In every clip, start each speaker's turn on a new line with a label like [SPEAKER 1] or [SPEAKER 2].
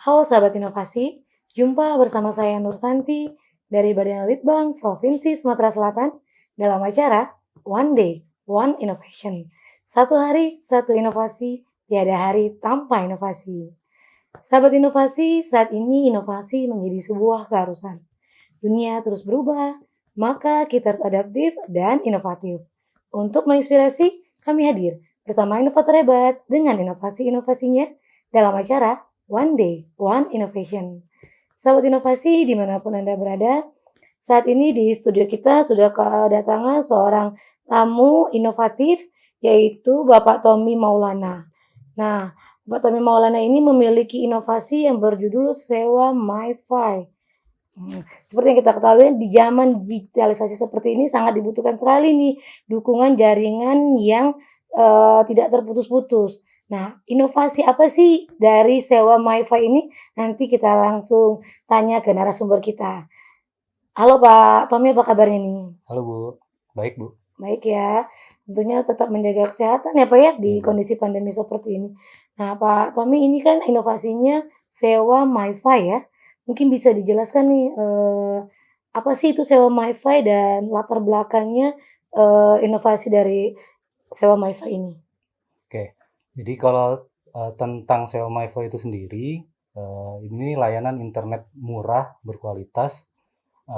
[SPEAKER 1] Halo sahabat inovasi, jumpa bersama saya Nur Santi dari Badan Litbang Provinsi Sumatera Selatan dalam acara One Day, One Innovation. Satu hari, satu inovasi, tiada hari tanpa inovasi. Sahabat inovasi, saat ini inovasi menjadi sebuah keharusan. Dunia terus berubah, maka kita harus adaptif dan inovatif. Untuk menginspirasi, kami hadir bersama inovator hebat dengan inovasi-inovasinya dalam acara One Day, One Innovation. Sahabat inovasi dimanapun Anda berada, saat ini di studio kita sudah kedatangan seorang tamu inovatif, yaitu Bapak Tommy Maulana. Nah, Bapak Tommy Maulana ini memiliki inovasi yang berjudul Sewa MiFi. Seperti yang kita ketahui, di zaman digitalisasi seperti ini sangat dibutuhkan sekali nih dukungan jaringan yang tidak terputus-putus. Nah, inovasi apa sih dari Sewa MiFi ini? Nanti kita langsung tanya ke narasumber kita. Halo Pak Tommy, apa kabarnya nih?
[SPEAKER 2] Halo Bu, baik Bu.
[SPEAKER 1] Baik ya, tentunya tetap menjaga kesehatan ya Pak ya di kondisi pandemi seperti ini. Nah Pak Tommy ini kan inovasinya Sewa MiFi ya. Mungkin bisa dijelaskan nih apa sih itu Sewa MiFi dan latar belakangnya inovasi dari Sewa MiFi ini?
[SPEAKER 2] Oke, jadi kalau tentang sewa MiFi itu sendiri, ini layanan internet murah berkualitas,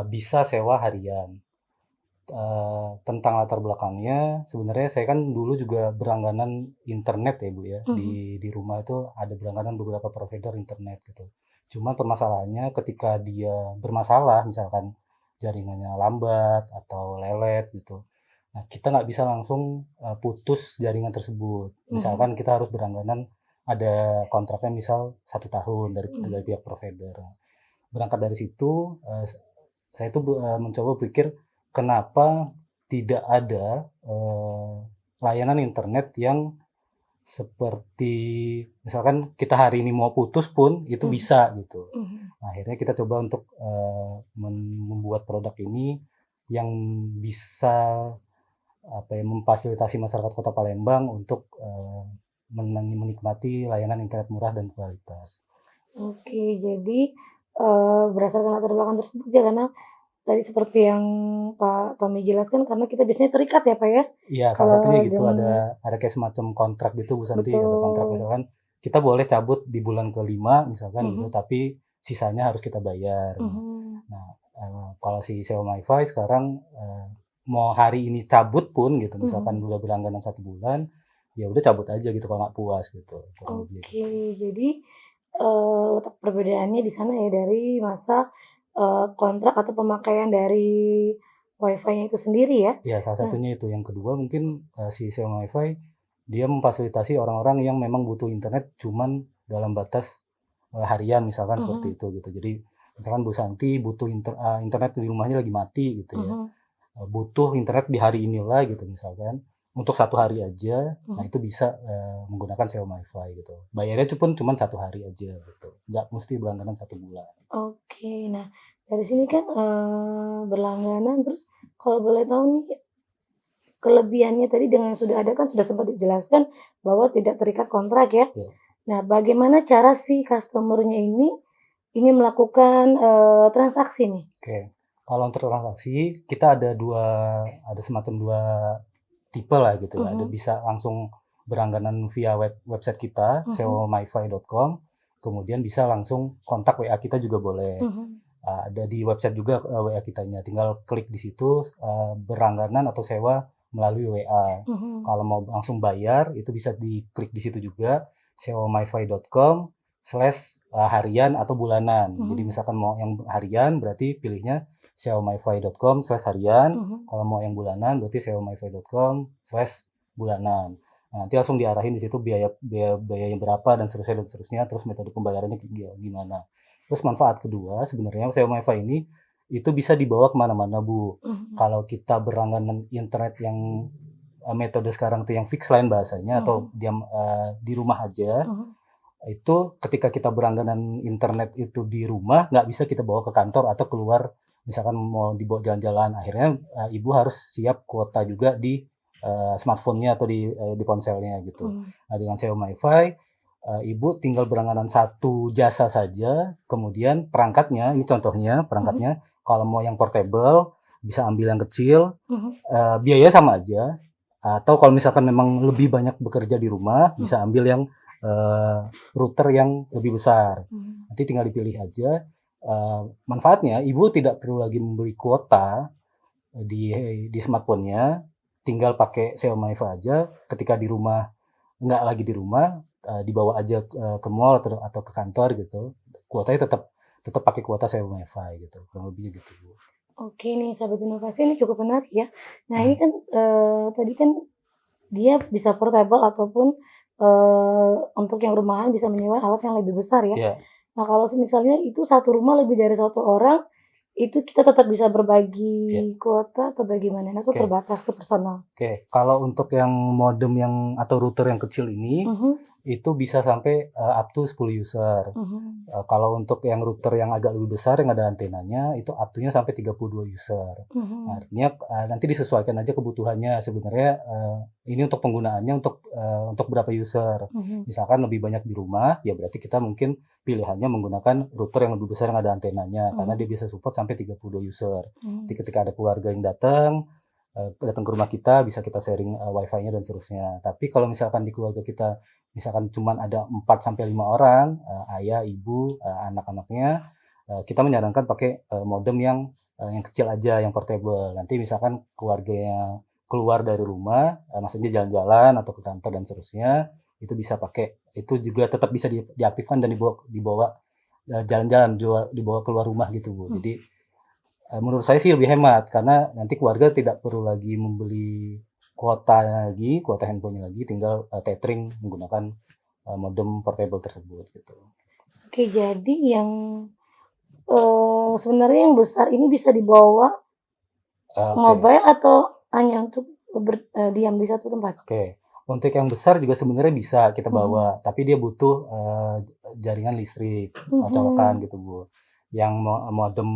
[SPEAKER 2] bisa sewa harian. Tentang latar belakangnya, sebenarnya saya kan dulu juga berlangganan internet ya Bu ya, di rumah itu ada berlangganan beberapa provider internet gitu. Cuma permasalahannya ketika dia bermasalah, misalkan jaringannya lambat atau lelet gitu. Nah, kita nggak bisa langsung putus jaringan tersebut. Misalkan kita harus berlangganan ada kontraknya misal 1 tahun dari pihak provider. Berangkat dari situ, saya tuh mencoba pikir kenapa tidak ada layanan internet yang seperti misalkan kita hari ini mau putus pun itu bisa gitu. Nah, akhirnya kita coba untuk membuat produk ini yang bisa memfasilitasi masyarakat Kota Palembang untuk menikmati layanan internet murah dan kualitas.
[SPEAKER 1] Oke, jadi berdasarkan latar belakang tersebut ya karena tadi seperti yang Pak Tommy jelaskan karena kita biasanya terikat ya Pak ya?
[SPEAKER 2] Iya, salah
[SPEAKER 1] Kalau
[SPEAKER 2] satunya gitu
[SPEAKER 1] dengan
[SPEAKER 2] ada kayak semacam kontrak gitu Bu Santi, ada kontrak
[SPEAKER 1] betul.
[SPEAKER 2] misalkan kita boleh cabut di bulan ke-5 misalkan gitu,
[SPEAKER 1] Mhm.
[SPEAKER 2] tapi sisanya harus kita bayar.
[SPEAKER 1] Mhm.
[SPEAKER 2] Nah, kalau si Sewa MiFi sekarang, mau hari ini cabut pun gitu, misalkan
[SPEAKER 1] Mhm.
[SPEAKER 2] udah berlangganan 1 bulan, ya udah cabut aja gitu kalau nggak puas gitu, kurang lebih
[SPEAKER 1] Oke,
[SPEAKER 2] gitu.
[SPEAKER 1] jadi, letak perbedaannya di sana ya dari masa, kontrak atau pemakaian dari WiFi-nya itu sendiri ya?
[SPEAKER 2] Ya, salah
[SPEAKER 1] Nah
[SPEAKER 2] satunya itu. Yang kedua mungkin, si Sewa MiFi, dia memfasilitasi orang-orang yang memang butuh internet cuman dalam batas, harian misalkan seperti
[SPEAKER 1] mhm
[SPEAKER 2] itu gitu. Jadi misalkan Bu Santi butuh internet di rumahnya lagi mati gitu ya,
[SPEAKER 1] mhm
[SPEAKER 2] butuh internet di hari inilah gitu misalkan, untuk 1 hari aja, nah
[SPEAKER 1] mhm.
[SPEAKER 2] itu bisa, menggunakan Sewa MiFi gitu. Bayarnya cuman 1 hari aja gitu, nggak mesti berlangganan 1 bulan.
[SPEAKER 1] Oke, nah dari sini kan, berlangganan terus kalau boleh tahu nih kelebihannya tadi dengan yang sudah ada kan sudah sempat dijelaskan bahwa tidak terikat kontrak ya.
[SPEAKER 2] Ya.
[SPEAKER 1] Nah bagaimana cara si customer-nya ini ingin melakukan, transaksi nih?
[SPEAKER 2] Oke, kalau untuk transaksi kita ada semacam 2 tipe lah gitu ya. Ada
[SPEAKER 1] Mhm
[SPEAKER 2] bisa langsung berlangganan via website kita
[SPEAKER 1] mhm
[SPEAKER 2] sewamyfi.com, kemudian bisa langsung kontak WA kita juga boleh.
[SPEAKER 1] mhm
[SPEAKER 2] Ada di website juga WA kitanya, tinggal klik di situ berlangganan atau sewa melalui WA.
[SPEAKER 1] mhm
[SPEAKER 2] Kalau mau langsung bayar itu bisa diklik di situ juga sewamyfi.com/harian atau bulanan. Jadi
[SPEAKER 1] mhm
[SPEAKER 2] misalkan mau yang harian berarti pilihnya sewamyfi.com/harian.
[SPEAKER 1] mhm.
[SPEAKER 2] Kalau mau yang bulanan berarti sewamyfi.com/bulanan. Nah, nanti langsung diarahin di situ biayanya berapa dan seterusnya, terus metode pembayarannya gimana. Terus manfaat kedua sebenarnya sewa MiFi ini itu bisa dibawa kemana-mana Bu.
[SPEAKER 1] Mhm
[SPEAKER 2] Kalau kita berlangganan internet yang metode sekarang tuh yang fixed line bahasanya atau
[SPEAKER 1] mhm
[SPEAKER 2] di rumah aja,
[SPEAKER 1] mhm.
[SPEAKER 2] itu ketika kita berlangganan internet itu di rumah nggak bisa kita bawa ke kantor atau keluar misalkan mau dibawa jalan-jalan. Akhirnya ibu harus siap kuota juga di smartphone-nya atau di ponselnya gitu.
[SPEAKER 1] Mhm.
[SPEAKER 2] Nah dengan sewa MiFi Ibu tinggal berlangganan satu jasa saja, kemudian perangkatnya, ini contohnya perangkatnya, kalau mau yang portable bisa ambil yang kecil, biaya sama aja. Atau kalau misalkan memang lebih banyak bekerja di rumah, bisa ambil yang router yang lebih besar. Nanti tinggal dipilih aja. Manfaatnya, ibu tidak perlu lagi membeli kuota di smartphone-nya, tinggal pakai Xiaomi MiFi aja. Ketika di rumah, nggak lagi di rumah, dibawa aja ke mall atau ke kantor gitu. Kuotanya tetap pakai kuota Xiaomi MiFi gitu, kurang lebih gitu, Bu.
[SPEAKER 1] Oke nih, sahabat inovasi, ini cukup menarik ya. Nah ini kan tadi kan dia bisa portable ataupun untuk yang rumahan bisa menyewa alat yang lebih besar ya.
[SPEAKER 2] Iya.
[SPEAKER 1] Nah kalau misalnya itu satu rumah lebih dari satu orang, itu kita tetap bisa
[SPEAKER 2] Iya.
[SPEAKER 1] berbagi kuota atau bagaimana? Atau
[SPEAKER 2] Oke.
[SPEAKER 1] terbatas ke personal?
[SPEAKER 2] Oke, kalau untuk yang modem yang atau router yang kecil ini, itu bisa sampai up to 10 user. Kalau untuk yang router yang agak lebih besar yang ada antenanya, itu up to-nya sampai 32 user. Nah, artinya nanti disesuaikan aja kebutuhannya. Sebenarnya ini untuk penggunaannya untuk berapa user. Misalkan lebih banyak di rumah, ya berarti kita mungkin pilihannya menggunakan router yang lebih besar yang ada antenanya, karena dia bisa support sampai 32 user. Jadi ketika ada keluarga yang datang ke rumah kita, bisa kita sharing wifi-nya dan seterusnya. Tapi kalau misalkan di keluarga kita, misalkan cuman ada 4 sampai 5 orang, ayah, ibu, anak-anaknya, kita menyarankan pakai modem yang kecil aja, yang portable. Nanti misalkan keluarganya keluar dari rumah, maksudnya jalan-jalan atau ke kantor dan seterusnya, itu bisa pakai, itu juga tetap bisa diaktifkan dan dibawa jalan-jalan, dibawa keluar rumah gitu, Bu. Jadi menurut saya sih lebih hemat, karena nanti keluarga tidak perlu lagi membeli kuota handphonenya lagi, tinggal tethering menggunakan modem portable tersebut gitu.
[SPEAKER 1] Oke, jadi yang sebenarnya yang besar ini bisa dibawa mobile atau hanya untuk diam di satu tempat?
[SPEAKER 2] Oke, untuk yang besar juga sebenarnya bisa kita bawa, tapi dia butuh jaringan listrik, colokan gitu, Bu. Yang modem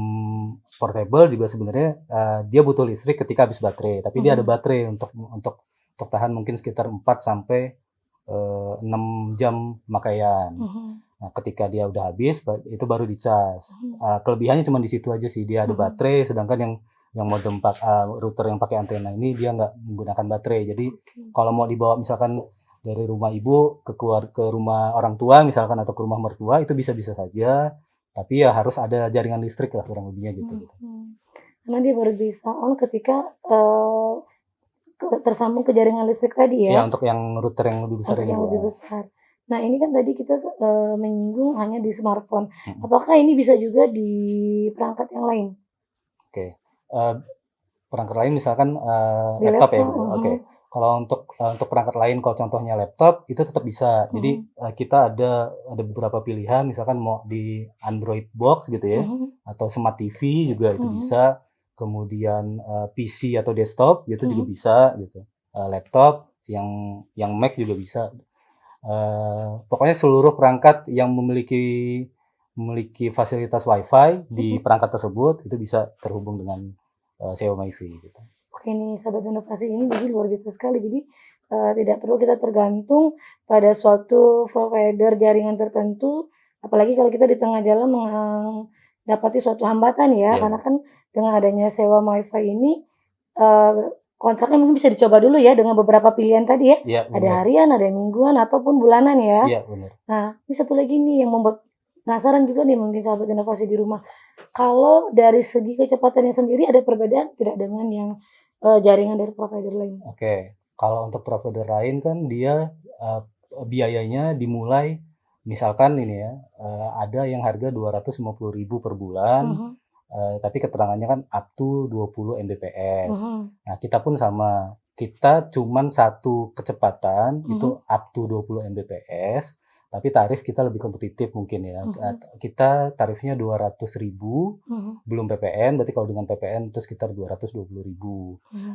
[SPEAKER 2] portable juga sebenarnya dia butuh listrik ketika habis baterai, tapi dia ada baterai untuk tahan mungkin sekitar 4 sampai 6 jam pemakaian. Nah, ketika dia udah habis, itu baru dicas. Kelebihannya cuma di situ aja sih, dia ada baterai, sedangkan yang modem router yang pakai antena ini dia nggak menggunakan baterai. Jadi kalau mau dibawa misalkan dari rumah ibu ke rumah orang tua misalkan, atau ke rumah mertua, itu bisa-bisa saja. Tapi ya harus ada jaringan listrik lah kurang lebihnya gitu.
[SPEAKER 1] Karena dia baru bisa on ketika tersambung ke jaringan listrik tadi ya?
[SPEAKER 2] Ya, untuk yang router yang lebih besar
[SPEAKER 1] Untuk
[SPEAKER 2] ini,
[SPEAKER 1] yang
[SPEAKER 2] Bu.
[SPEAKER 1] lebih besar. Nah ini kan tadi kita menyinggung hanya di smartphone. Apakah ini bisa juga di perangkat yang lain?
[SPEAKER 2] Oke, perangkat lain misalkan
[SPEAKER 1] Di
[SPEAKER 2] laptop ya,
[SPEAKER 1] laptop,
[SPEAKER 2] Bu. Oke. Kalau untuk perangkat lain, kalau contohnya laptop, itu tetap bisa. Jadi kita ada beberapa pilihan, misalkan mau di Android box gitu ya, atau Smart TV juga itu bisa. Kemudian PC atau desktop gitu juga bisa gitu. Laptop yang Mac juga bisa. Pokoknya seluruh perangkat yang memiliki fasilitas WiFi di perangkat tersebut itu bisa terhubung dengan Xiaomi MiFi gitu.
[SPEAKER 1] Oke nih, sahabat inovasi, ini jadi luar biasa sekali. Jadi tidak perlu kita tergantung pada suatu provider jaringan tertentu, apalagi kalau kita di tengah jalan mendapati suatu hambatan ya, karena kan dengan adanya sewa MiFi ini kontraknya mungkin bisa dicoba dulu ya dengan beberapa pilihan tadi ya.
[SPEAKER 2] Iya,
[SPEAKER 1] ada harian, ada mingguan ataupun bulanan ya.
[SPEAKER 2] Iya, benar.
[SPEAKER 1] Nah, ini satu lagi nih yang membuat penasaran juga nih mungkin sahabat inovasi di rumah. Kalau dari segi kecepatannya sendiri ada perbedaan tidak dengan yang jaringan dari provider lain?
[SPEAKER 2] Oke, kalau untuk provider lain kan dia biayanya dimulai, misalkan ini ya, ada yang harga 250.000 per bulan, tapi keterangannya kan up to 20 Mbps. Nah, kita pun sama, kita cuman satu kecepatan itu up to 20 Mbps, tapi tarif kita lebih kompetitif mungkin ya. Kita tarifnya 200.000 belum PPN, berarti kalau dengan PPN itu sekitar 220.000.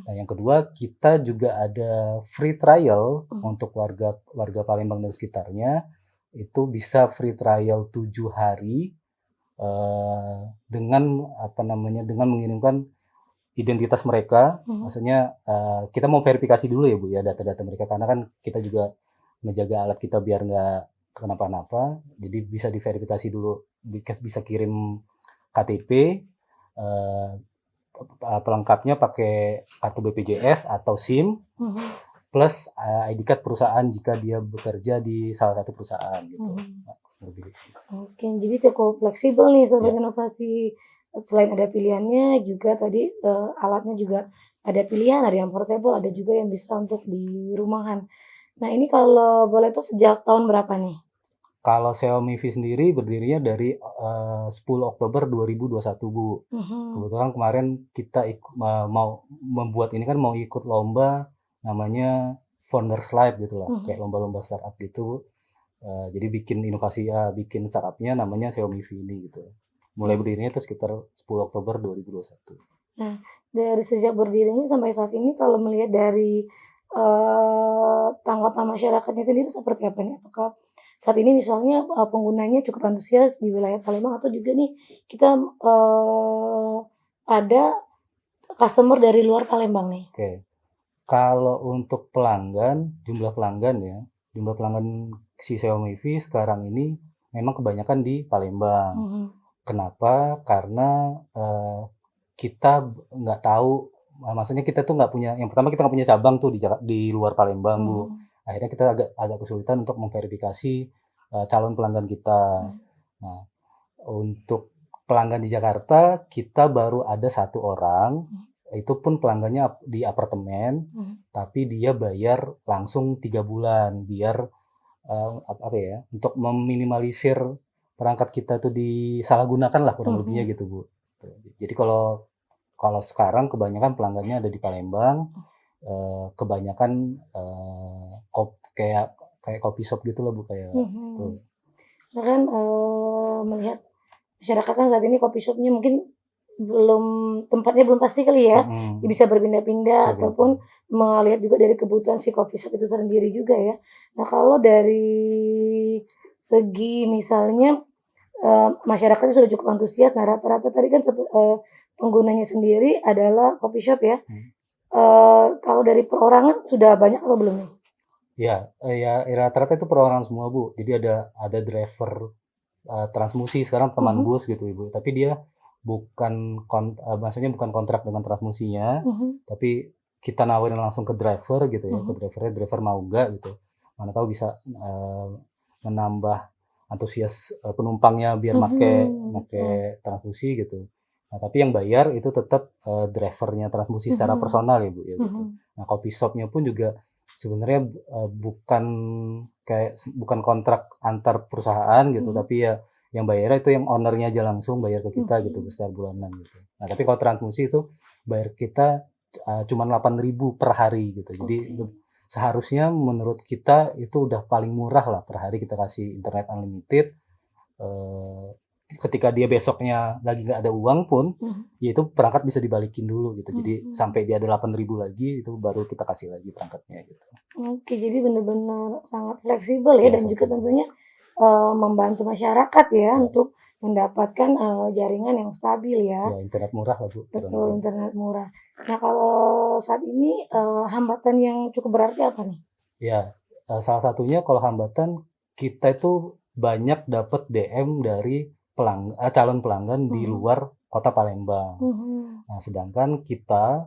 [SPEAKER 2] Nah, yang kedua, kita juga ada free trial untuk warga Palembang dan sekitarnya. Itu bisa free trial 7 hari dengan dengan mengirimkan identitas mereka. Maksudnya kita mau verifikasi dulu ya, Bu ya, data-data mereka, karena kan kita juga ngejaga alat kita biar nggak kenapa-napa, jadi bisa diverifikasi dulu, bisa kirim KTP, eee, pelengkapnya pakai kartu BPJS atau SIM, plus ID card perusahaan jika dia bekerja di salah satu perusahaan gitu.
[SPEAKER 1] Oke, jadi cukup fleksibel nih Sobat
[SPEAKER 2] Ya.
[SPEAKER 1] Inovasi. Selain ada pilihannya, juga tadi alatnya juga ada pilihan, ada yang portable, ada juga yang bisa untuk di rumahan. Nah ini kalau boleh tuh sejak tahun berapa nih?
[SPEAKER 2] Kalau Xiaomi Mi sendiri berdirinya dari 10 Oktober 2021, Bu. Kebetulan kemarin kita mau membuat ini kan mau ikut lomba namanya Founders Live gitu lah, kayak lomba-lomba startup gitu. Jadi bikin startupnya namanya Xiaomi Mi ini gitu. Mulai berdirinya itu sekitar 10 Oktober 2021.
[SPEAKER 1] Nah, dari sejak berdirinya sampai saat ini kalau melihat dari tanggapan masyarakatnya sendiri seperti apa nih? Apakah saat ini misalnya penggunanya cukup antusias di wilayah Palembang atau juga nih kita ada customer dari luar Palembang nih?
[SPEAKER 2] Oke. Kalau untuk jumlah pelanggan si Xiaomi Mi sekarang ini memang kebanyakan di Palembang. Kenapa? Karena kita nggak tahu, maksudnya kita tuh nggak punya, yang pertama kita nggak punya cabang tuh di luar Palembang, Bu. Akhirnya kita agak kesulitan untuk memverifikasi calon pelanggan kita. Nah, untuk pelanggan di Jakarta kita baru ada 1 orang, itu pun pelanggannya di apartemen, tapi dia bayar langsung 3 bulan biar apa ya, untuk meminimalisir perangkat kita tuh disalahgunakan lah kurang lebihnya gitu, Bu. Jadi kalau sekarang kebanyakan pelanggannya ada di Palembang, kebanyakan kayak coffee shop gitu loh, Bu, kayak gitu.
[SPEAKER 1] Nah kan melihat masyarakat kan saat ini coffee shop-nya mungkin tempatnya belum pasti kali ya, bisa berpindah-pindah ataupun melihat juga dari kebutuhan si coffee shop itu sendiri juga ya. Nah kalau dari segi misalnya masyarakatnya sudah cukup antusias, nah rata-rata tadi kan penggunanya sendiri adalah coffee shop ya. Kalau dari perorangan sudah banyak atau belum nih?
[SPEAKER 2] Ya, rata-rata itu perorangan semua, Bu. Jadi ada driver transmusi sekarang teman bus gitu, Ibu. Tapi dia maksudnya bukan kontrak dengan transmusinya, tapi kita nawarin langsung ke driver gitu ya, ke drivernya, driver mau nggak gitu. Mana tahu bisa menambah antusias penumpangnya biar make transmusi gitu. Nah, tapi yang bayar itu tetap drivernya transmusi secara personal ya, Bu, ya gitu. Nah, coffee shop-nya pun juga sebenarnya bukan kontrak antar perusahaan gitu, tapi ya yang bayarnya itu yang ownernya aja langsung bayar ke kita gitu besar bulanan gitu. Nah, tapi kalau transmusi itu bayar kita cuma 8.000 per hari gitu. Jadi seharusnya menurut kita itu udah paling murah lah per hari kita kasih internet unlimited. Ketika dia besoknya lagi nggak ada uang pun, ya itu perangkat bisa dibalikin dulu gitu. Jadi sampai dia ada 8.000 lagi itu baru kita kasih lagi perangkatnya gitu.
[SPEAKER 1] Oke, jadi benar-benar sangat fleksibel ya, dan juga tentunya membantu masyarakat ya untuk mendapatkan jaringan yang stabil ya.
[SPEAKER 2] Ya, internet murah lah, Bu.
[SPEAKER 1] Betul, internet murah. Nah kalau saat ini hambatan yang cukup berarti apa nih?
[SPEAKER 2] Ya, salah satunya kalau hambatan kita itu banyak dapat DM dari calon pelanggan di luar kota Palembang. Nah, sedangkan kita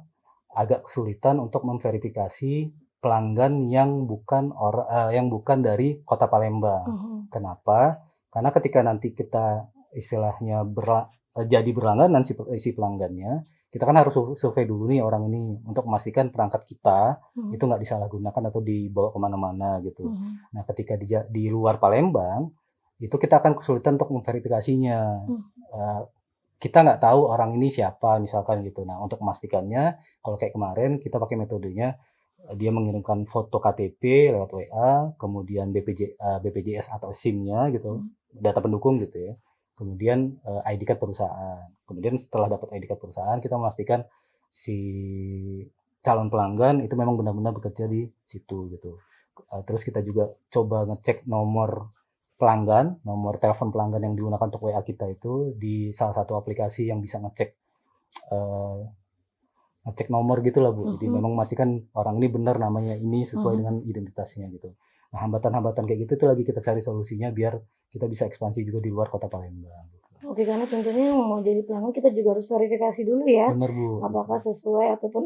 [SPEAKER 2] agak kesulitan untuk memverifikasi pelanggan yang bukan dari kota Palembang. Kenapa? Karena ketika nanti kita istilahnya jadi berlangganan si pelanggannya, kita kan harus survei dulu nih orang ini untuk memastikan perangkat kita itu nggak disalahgunakan atau dibawa kemana-mana gitu. Nah, ketika di luar Palembang, itu kita akan kesulitan untuk memverifikasinya. Kita nggak tahu orang ini siapa misalkan gitu. Nah, untuk memastikannya, kalau kayak kemarin kita pakai metodenya, dia mengirimkan foto KTP lewat WA, kemudian BPJS atau SIM-nya gitu, data pendukung gitu ya. Kemudian ID card perusahaan. Kemudian setelah dapat ID card perusahaan, kita memastikan si calon pelanggan itu memang benar-benar bekerja di situ gitu. Terus kita juga coba ngecek nomor telepon pelanggan yang digunakan untuk WA kita itu di salah satu aplikasi yang bisa ngecek nomor gitu lah, Bu. Jadi memang memastikan orang ini benar namanya ini sesuai dengan identitasnya gitu. Nah, hambatan-hambatan kayak gitu tuh lagi kita cari solusinya biar kita bisa ekspansi juga di luar kota Palembang gitu.
[SPEAKER 1] Oke, karena tentunya mau jadi pelanggan kita juga harus verifikasi dulu ya,
[SPEAKER 2] Bener, Bu,
[SPEAKER 1] apakah
[SPEAKER 2] betul.
[SPEAKER 1] sesuai ataupun,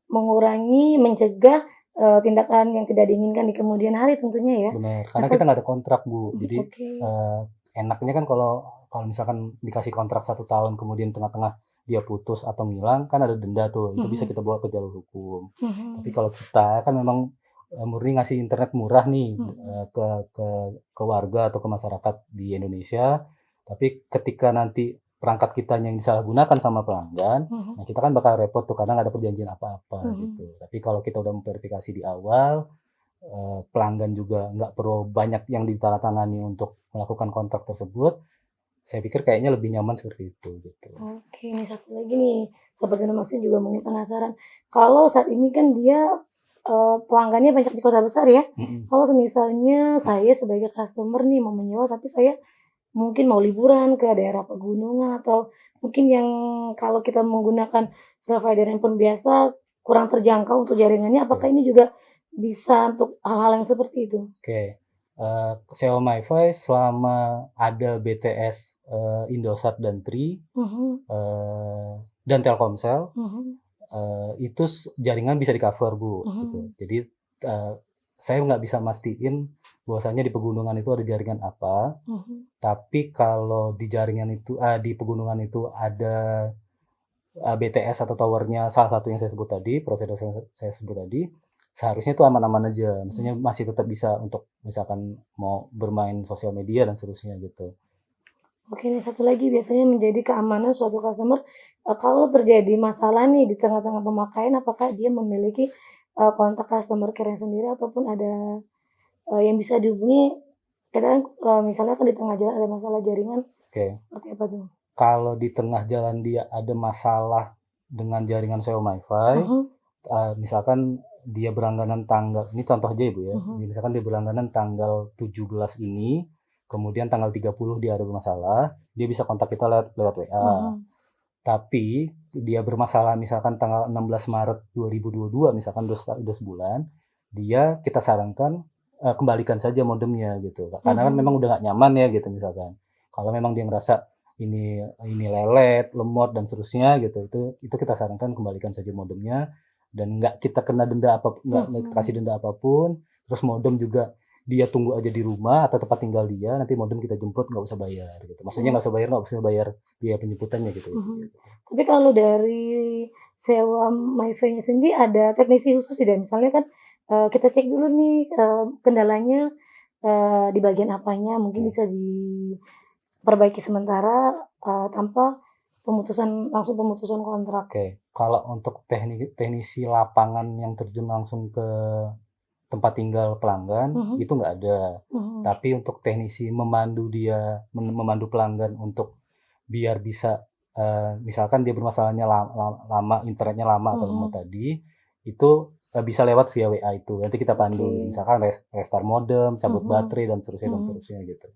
[SPEAKER 1] mengurangi, mencegah, tindakan yang tidak diinginkan di kemudian hari tentunya ya.
[SPEAKER 2] Bener,
[SPEAKER 1] Nah
[SPEAKER 2] karena kita nggak ada kontrak, Bu. Jadi,
[SPEAKER 1] oke.
[SPEAKER 2] enaknya kan kalau kalau misalkan dikasih kontrak 1 tahun kemudian tengah-tengah dia putus atau ngilang, kan ada denda tuh, itu bisa
[SPEAKER 1] Mhm,
[SPEAKER 2] kita bawa ke jalur hukum. Tapi
[SPEAKER 1] mhm,
[SPEAKER 2] kalau kita kan memang, murni ngasih internet murah nih,
[SPEAKER 1] mhm,
[SPEAKER 2] ke warga atau ke masyarakat di Indonesia, tapi ketika nanti perangkat kitanya yang disalahgunakan sama pelanggan,
[SPEAKER 1] mhm,
[SPEAKER 2] nah kita kan bakal repot tuh karena nggak ada perjanjian apa-apa
[SPEAKER 1] mhm.
[SPEAKER 2] gitu. Tapi kalau kita udah memverifikasi di awal, pelanggan juga nggak perlu banyak yang ditandatangani untuk melakukan kontrak tersebut, saya pikir kayaknya lebih nyaman seperti itu gitu.
[SPEAKER 1] Oke, nih satu lagi nih, seperti Masnya juga mungkin penasaran. Kalau saat ini kan dia, pelanggannya banyak di kota besar ya.
[SPEAKER 2] Mhm,
[SPEAKER 1] Kalau semisalnya saya sebagai customer nih mau menyewa, tapi saya mungkin mau liburan ke daerah pegunungan atau mungkin yang kalau kita menggunakan provider handphone biasa kurang terjangkau untuk jaringannya, apakah
[SPEAKER 2] oke
[SPEAKER 1] ini juga bisa untuk hal-hal yang seperti itu?
[SPEAKER 2] oke. Sewa MiFi selama ada BTS, Indosat dan Tri,
[SPEAKER 1] Mhm,
[SPEAKER 2] dan Telkomsel,
[SPEAKER 1] mhm,
[SPEAKER 2] itu jaringan bisa di-cover, Bu, gitu.
[SPEAKER 1] mhm,
[SPEAKER 2] Jadi, eee, saya nggak bisa mastiin bahwasanya di pegunungan itu ada jaringan apa,
[SPEAKER 1] mhm,
[SPEAKER 2] tapi kalau di jaringan itu di pegunungan itu ada, BTS atau towernya salah satu yang saya sebut tadi, provider saya sebut tadi, seharusnya itu aman-aman aja. Maksudnya
[SPEAKER 1] mhm.
[SPEAKER 2] masih tetap bisa untuk misalkan mau bermain sosial media dan seterusnya gitu.
[SPEAKER 1] Oke nih, satu lagi biasanya menjadi keamanan suatu customer, kalau terjadi masalah nih di tengah-tengah pemakaian, apakah dia memiliki, kontak customer care-nya sendiri ataupun ada, yang bisa dihubungi kadang, misalnya kan di tengah jalan ada masalah jaringan,
[SPEAKER 2] Oke,
[SPEAKER 1] seperti apa tuh?
[SPEAKER 2] kalau di tengah jalan dia ada masalah dengan jaringan sewa MiFi,
[SPEAKER 1] Mhm,
[SPEAKER 2] misalkan dia berlangganan tanggal ini contoh aja ya, Bu, ya,
[SPEAKER 1] mhm,
[SPEAKER 2] misalkan dia berlangganan tanggal 17 ini, kemudian tanggal 30 dia ada masalah, dia bisa kontak kita lewat lewat WA.
[SPEAKER 1] mhm,
[SPEAKER 2] Tapi dia bermasalah misalkan tanggal 16 Maret 2022 misalkan udah sebulan, kita sarankan, kembalikan saja modemnya gitu, karena kan memang
[SPEAKER 1] mhm,
[SPEAKER 2] udah nggak nyaman ya gitu misalkan. Kalau memang dia ngerasa ini lelet, lemot dan seterusnya gitu, itu kita sarankan kembalikan saja modemnya dan nggak kita kena denda nggak kasih
[SPEAKER 1] mhm.
[SPEAKER 2] denda apapun, terus modem juga dia tunggu aja di rumah atau tempat tinggal dia, nanti modem kita jemput nggak usah bayar gitu. Maksudnya
[SPEAKER 1] Oh,
[SPEAKER 2] nggak usah bayar biaya penjemputannya gitu ya, Bu,
[SPEAKER 1] mhm.
[SPEAKER 2] ya.
[SPEAKER 1] Tapi kalau dari sewa MiFi-nya sendiri ada teknisi khusus tidak? Misalnya kan, kita cek dulu nih, kendalanya, di bagian apanya, mungkin
[SPEAKER 2] Oke
[SPEAKER 1] bisa diperbaiki sementara, tanpa langsung pemutusan kontrak.
[SPEAKER 2] oke. Kalau untuk teknisi lapangan yang terjun langsung ke tempat tinggal pelanggan,
[SPEAKER 1] Mhm,
[SPEAKER 2] itu nggak ada.
[SPEAKER 1] mhm,
[SPEAKER 2] Tapi untuk teknisi memandu pelanggan untuk biar bisa, misalkan dia bermasalahnya lama, internetnya lama atau lemot
[SPEAKER 1] mhm.
[SPEAKER 2] tadi, itu, bisa lewat via WA itu, nanti kita pandu,
[SPEAKER 1] Oke,
[SPEAKER 2] misalkan restart modem, cabut
[SPEAKER 1] mhm,
[SPEAKER 2] baterai, dan
[SPEAKER 1] mhm.
[SPEAKER 2] seterusnya gitu.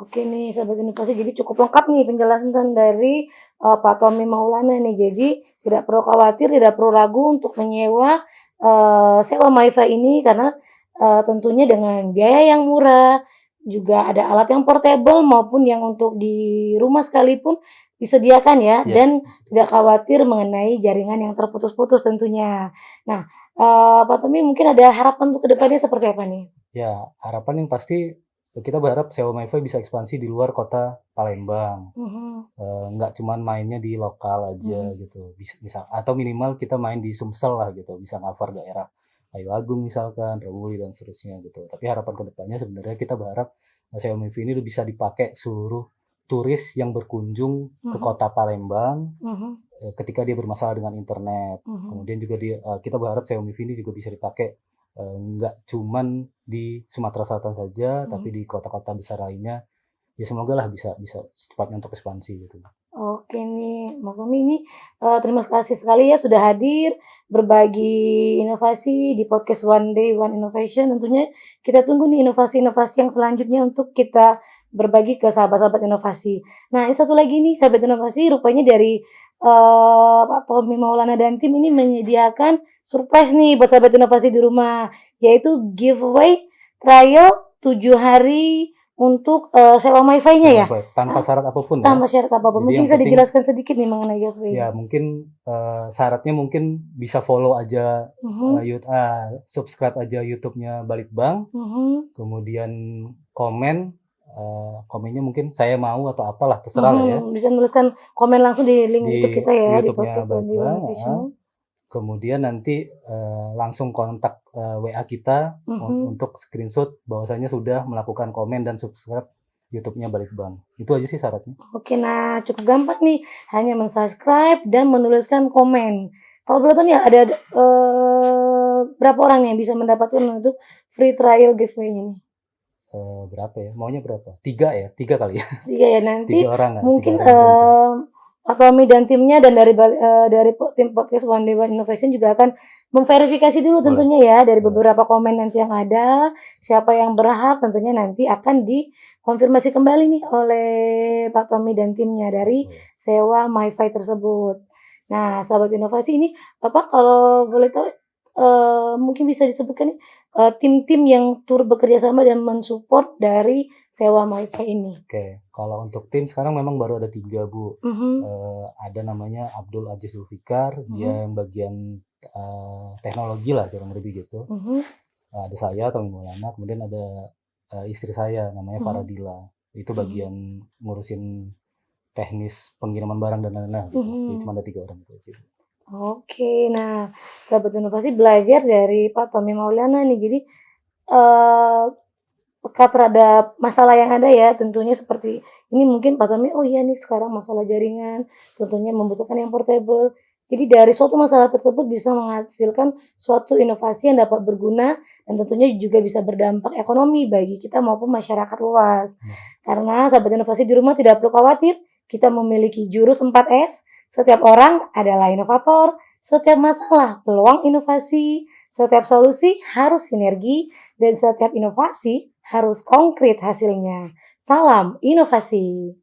[SPEAKER 1] Oke nih sahabat inovasi, jadi cukup lengkap nih penjelasan dari, Pak Tommy Maulana nih. Jadi tidak perlu khawatir, tidak perlu ragu untuk menyewa, sewa MiFi ini karena, tentunya dengan biaya yang murah, juga ada alat yang portable maupun yang untuk di rumah sekalipun disediakan ya,
[SPEAKER 2] Iya,
[SPEAKER 1] dan tidak khawatir mengenai jaringan yang terputus-putus tentunya. Nah, Pak Tommy mungkin ada harapan untuk kedepannya seperti apa nih?
[SPEAKER 2] ya, harapan yang pasti, kita berharap sewa MiFi bisa ekspansi di luar kota Palembang,
[SPEAKER 1] Mhm,
[SPEAKER 2] nggak cuman mainnya di lokal aja
[SPEAKER 1] mhm,
[SPEAKER 2] gitu, bisa atau minimal kita main di Sumsel lah gitu, bisa cover daerah Ayu Agung misalkan, Rawuli dan seterusnya gitu. Tapi harapan ke depannya sebenarnya kita berharap, sewa MiFi ini bisa dipakai seluruh turis yang berkunjung ke
[SPEAKER 1] mhm,
[SPEAKER 2] kota Palembang,
[SPEAKER 1] mhm,
[SPEAKER 2] ketika dia bermasalah dengan internet.
[SPEAKER 1] mhm,
[SPEAKER 2] Kemudian juga kita berharap Xiaomi ini juga bisa dipakai, nggak cuman di Sumatera Selatan saja, tapi
[SPEAKER 1] mhm.
[SPEAKER 2] di kota-kota besar lainnya. Ya semogalah bisa bisa secepatnya untuk ekspansi gitu.
[SPEAKER 1] Oke nih, Mas Tommy ini, terima kasih sekali ya sudah hadir, berbagi inovasi di podcast One Day One Innovation. Tentunya kita tunggu nih inovasi-inovasi yang selanjutnya untuk kita berbagi ke sahabat-sahabat inovasi. Nah, ini satu lagi nih sahabat inovasi, rupanya dari, Pak Tommy Tommy Maulana dan tim ini menyediakan surprise nih buat sahabat inovasi di rumah, yaitu giveaway trial 7 hari untuk sewa MiFi-nya ya?
[SPEAKER 2] Sewa tanpa syarat apapun ya.
[SPEAKER 1] Tanpa syarat apapun.
[SPEAKER 2] Jadi
[SPEAKER 1] Mungkin
[SPEAKER 2] yang
[SPEAKER 1] bisa
[SPEAKER 2] penting,
[SPEAKER 1] dijelaskan sedikit nih mengenai giveaway.
[SPEAKER 2] ya mungkin syaratnya mungkin bisa follow aja, subscribe aja YouTube-nya Balitbang, kemudian komennya mungkin saya mau atau apalah, terserah lah ya.
[SPEAKER 1] Bisa nuliskan komen langsung di link
[SPEAKER 2] Di
[SPEAKER 1] YouTube kita ya, di
[SPEAKER 2] YouTube-nya
[SPEAKER 1] podcast One Day One Innovation.
[SPEAKER 2] Kemudian nanti langsung kontak WA kita untuk screenshot bahwasanya sudah melakukan komen dan subscribe YouTube-nya Balitbang. Itu aja sih syaratnya.
[SPEAKER 1] Oke, nah cukup gampang nih, hanya men-subscribe dan menuliskan komen. Kalau boleh tahu nih ada berapa orang yang bisa mendapatkan untuk free trial giveaway-nya nih?
[SPEAKER 2] Berapa ya? Maunya berapa? 3 ya? 3 kali ya?
[SPEAKER 1] 3 ya, nanti
[SPEAKER 2] 3 orang kan?
[SPEAKER 1] mungkin
[SPEAKER 2] 3 orang
[SPEAKER 1] Pak Tommy dan timnya dan dari tim podcast One Day One Innovation juga akan memverifikasi dulu tentunya ya dari beberapa komen nanti yang ada, siapa yang berhak tentunya nanti akan dikonfirmasi kembali nih oleh Pak Tommy dan timnya dari sewa MiFi tersebut. Nah, sahabat inovasi ini, Bapak kalau boleh tahu mungkin bisa disebutkan nih tim-tim yang turut bekerja sama dan mensupport dari sewa MiFi ini.
[SPEAKER 2] Oke, kalau untuk tim sekarang memang baru ada 3 Bu. Ada namanya Abdul Aziz Zulfikar, dia yang bagian teknologi lah kurang lebih gitu. Ada saya Tommy Maulana, kemudian ada istri saya namanya Faradila. Itu bagian ngurusin teknis pengiriman barang dan lain-lain gitu. Jadi cuma ada 3 orang itu aja.
[SPEAKER 1] Oke, nah sahabat inovasi belajar dari Pak Tommy Maulana nih, jadi peka terhadap masalah yang ada ya, tentunya seperti ini mungkin Pak Tommy, oh iya nih sekarang masalah jaringan, tentunya membutuhkan yang portable. Jadi dari suatu masalah tersebut bisa menghasilkan suatu inovasi yang dapat berguna dan tentunya juga bisa berdampak ekonomi bagi kita maupun masyarakat luas. Karena sahabat inovasi di rumah tidak perlu khawatir, kita memiliki jurus 4S. Setiap orang adalah inovator, setiap masalah peluang inovasi, setiap solusi harus sinergi, dan setiap inovasi harus konkret hasilnya. Salam inovasi.